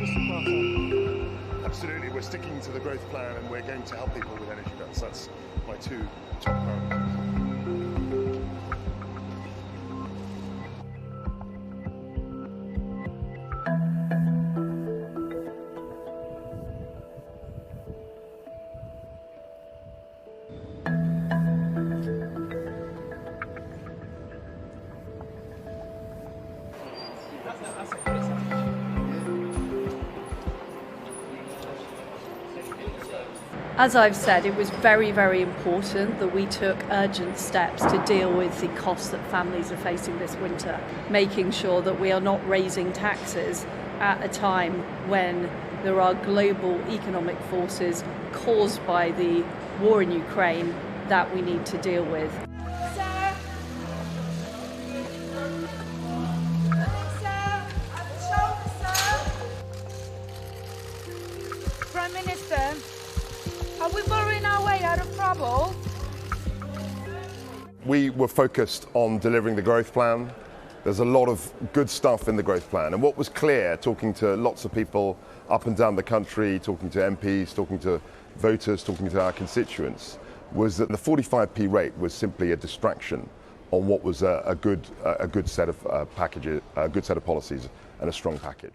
Mr. Kwarteng? Absolutely, we're sticking to the growth plan and we're going to help people with energy bills. That's my two top priorities. As I've said, it was very, very important that we took urgent steps to deal with the costs that families are facing this winter, making sure that we are not raising taxes at a time when there are global economic forces caused by the war in Ukraine that we need to deal with. Prime Minister, are we borrowing our way out of trouble? We were focused on delivering the growth plan. There's a lot of good stuff in the growth plan. And what was clear, talking to lots of people up and down the country, talking to MPs, talking to voters, talking to our constituents, was that the 45p rate was simply a distraction on what was a good set of packages, a good set of policies and a strong package.